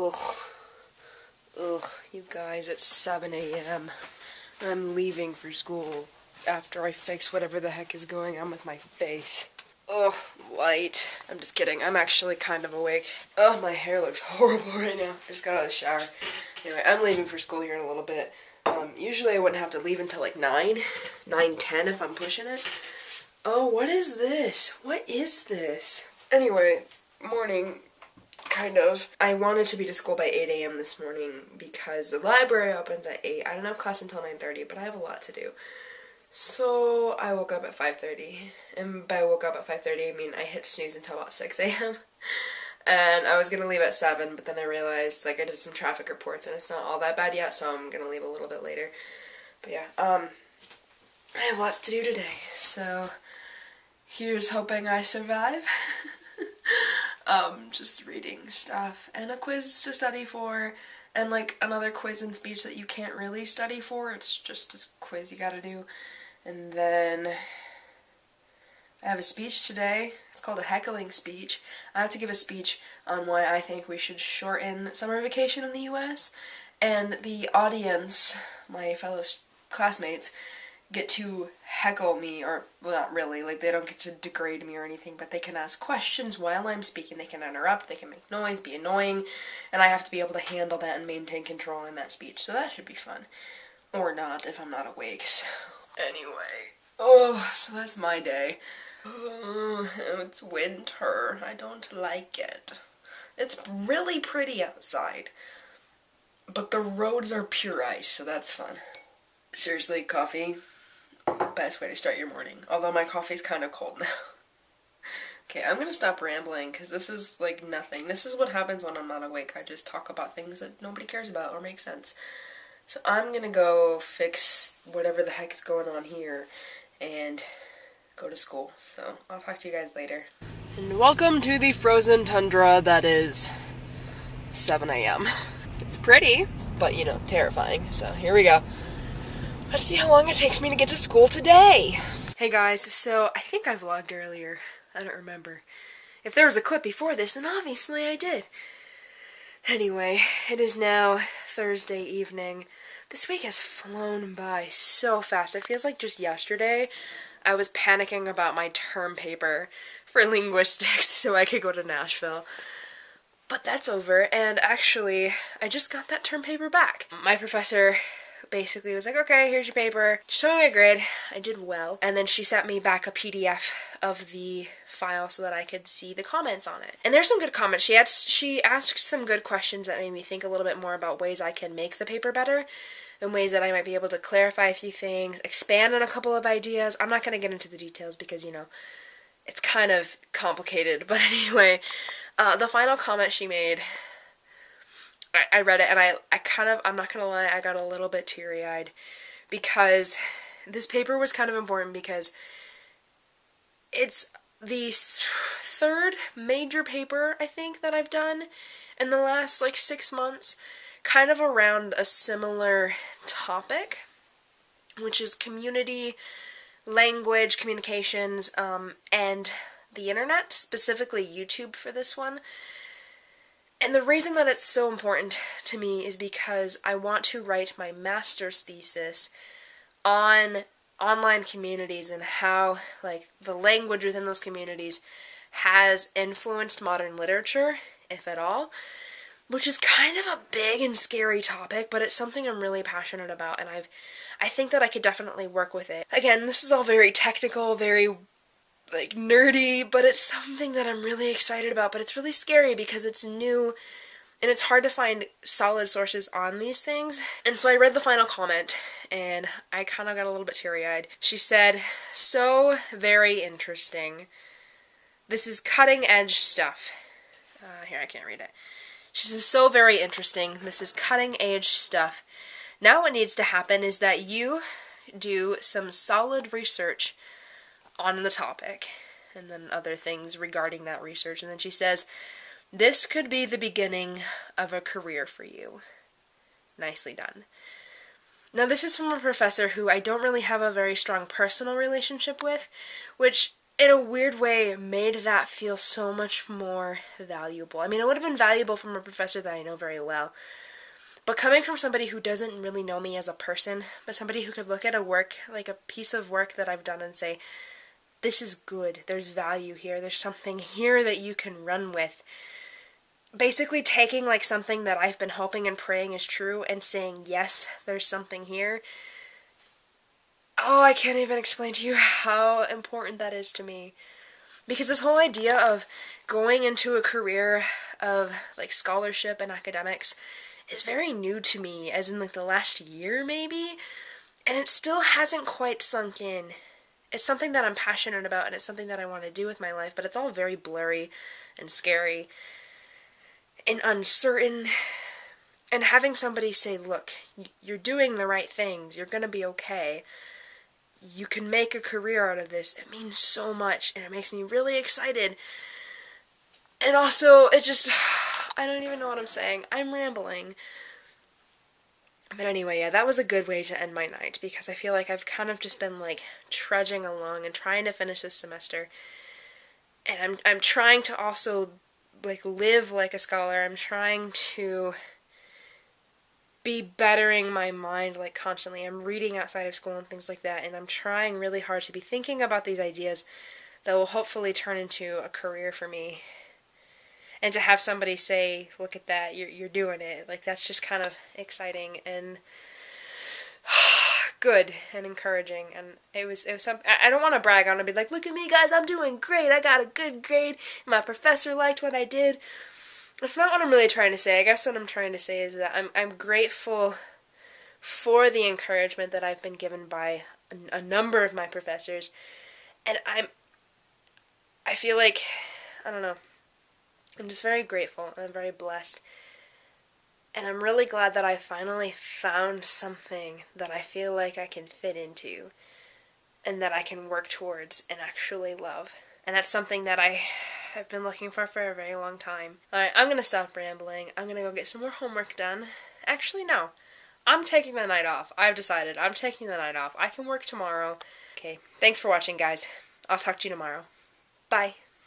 Ugh. Ugh, you guys, it's 7 a.m. I'm leaving for school after I fix whatever the heck is going on with my face. Ugh, light. I'm just kidding. I'm actually kind of awake. Oh, my hair looks horrible right now. I just got out of the shower. Anyway, I'm leaving for school here in a little bit. Usually I wouldn't have to leave until like 9:10 if I'm pushing it. Oh, what is this? What is this? Anyway, morning. Kind of. I wanted to be to school by 8 a.m. this morning because the library opens at 8. I don't have class until 9:30, but I have a lot to do. So I woke up at 5:30. And by woke up at 5:30, I mean I hit snooze until about 6 a.m. And I was going to leave at 7, but then I realized, like, I did some traffic reports and it's not all that bad yet, so I'm going to leave a little bit later. But yeah, I have lots to do today, so here's hoping I survive. Just reading stuff, and a quiz to study for, and like another quiz and speech that you can't really study for, it's just a quiz you gotta do. And then I have a speech today. It's called a heckling speech. I have to give a speech on why I think we should shorten summer vacation in the US, and the audience, my fellow classmates, get to heckle me, or, well, not really, like, they don't get to degrade me or anything, but they can ask questions while I'm speaking, they can interrupt, they can make noise, be annoying, and I have to be able to handle that and maintain control in that speech, so that should be fun. Or not, if I'm not awake, so. Anyway. Oh, so that's my day. Oh, it's winter. I don't like it. It's really pretty outside, but the roads are pure ice, so that's fun. Seriously, coffee? Best way to start your morning. Although my coffee's kind of cold now. Okay, I'm gonna stop rambling because this is like nothing. This is what happens when I'm not awake. I just talk about things that nobody cares about or make sense. So I'm gonna go fix whatever the heck is going on here and go to school. So I'll talk to you guys later. And welcome to the frozen tundra that is 7 a.m. It's pretty, but you know, terrifying. So here we go. Let's see how long it takes me to get to school today. Hey guys, so I think I vlogged earlier. I don't remember. If there was a clip before this, then obviously I did. Anyway, it is now Thursday evening. This week has flown by so fast. It feels like just yesterday I was panicking about my term paper for linguistics so I could go to Nashville. But that's over, and actually, I just got that term paper back. My professor basically was like, okay, here's your paper. Show me my grade. I did well. And then she sent me back a PDF of the file so that I could see the comments on it. And there's some good comments. She asked some good questions that made me think a little bit more about ways I can make the paper better and ways that I might be able to clarify a few things, expand on a couple of ideas. I'm not going to get into the details because, you know, it's kind of complicated. But anyway, the final comment she made, I read it, and I'm not gonna lie, I got a little bit teary-eyed, because this paper was kind of important because it's the third major paper, I think, that I've done in the last, like, 6 months, kind of around a similar topic, which is community, language, communications, and the internet, specifically YouTube for this one. And the reason that it's so important to me is because I want to write my master's thesis on online communities and how, like, the language within those communities has influenced modern literature, if at all, which is kind of a big and scary topic, but it's something I'm really passionate about, and I think that I could definitely work with it. Again, this is all very technical, very, like, nerdy, but it's something that I'm really excited about, but it's really scary because it's new, and it's hard to find solid sources on these things. And so I read the final comment, and I kind of got a little bit teary-eyed. She said, "So very interesting. This is cutting-edge stuff." Here, I can't read it. She says, "So very interesting. This is cutting-edge stuff. Now what needs to happen is that you do some solid research on the topic," and then other things regarding that research. And then she says, "This could be the beginning of a career for you. Nicely done." Now, this is from a professor who I don't really have a very strong personal relationship with, which in a weird way, made that feel so much more valuable. I mean, it would have been valuable from a professor that I know very well, but coming from somebody who doesn't really know me as a person, but somebody who could look at a work, like a piece of work that I've done and say, this is good, there's value here, there's something here that you can run with. Basically taking like something that I've been hoping and praying is true and saying, yes, there's something here. Oh, I can't even explain to you how important that is to me. Because this whole idea of going into a career of like scholarship and academics is very new to me, as in like the last year maybe, and it still hasn't quite sunk in. It's something that I'm passionate about and it's something that I want to do with my life, but it's all very blurry and scary and uncertain. And having somebody say, look, you're doing the right things, you're gonna be okay, you can make a career out of this, it means so much, and it makes me really excited. And also, it just, I don't even know what I'm saying. I'm rambling. But anyway, yeah, that was a good way to end my night, because I feel like I've kind of just been, like, trudging along and trying to finish this semester. And I'm trying to also, like, live like a scholar. I'm trying to be bettering my mind, like, constantly. I'm reading outside of school and things like that, and I'm trying really hard to be thinking about these ideas that will hopefully turn into a career for me. And to have somebody say, look at that, you're doing it, like, that's just kind of exciting and good and encouraging. And it was something, I don't want to brag on it and be like, look at me guys, I'm doing great, I got a good grade, my professor liked what I did. That's not what I'm really trying to say. I guess what I'm trying to say is that I'm grateful for the encouragement that I've been given by a number of my professors, and I feel like, I don't know, I'm just very grateful and I'm very blessed, and I'm really glad that I finally found something that I feel like I can fit into and that I can work towards and actually love. And that's something that I've been looking for a very long time. Alright, I'm gonna stop rambling. I'm gonna go get some more homework done. Actually, no. I'm taking the night off. I've decided. I'm taking the night off. I can work tomorrow. Okay, thanks for watching, guys. I'll talk to you tomorrow. Bye.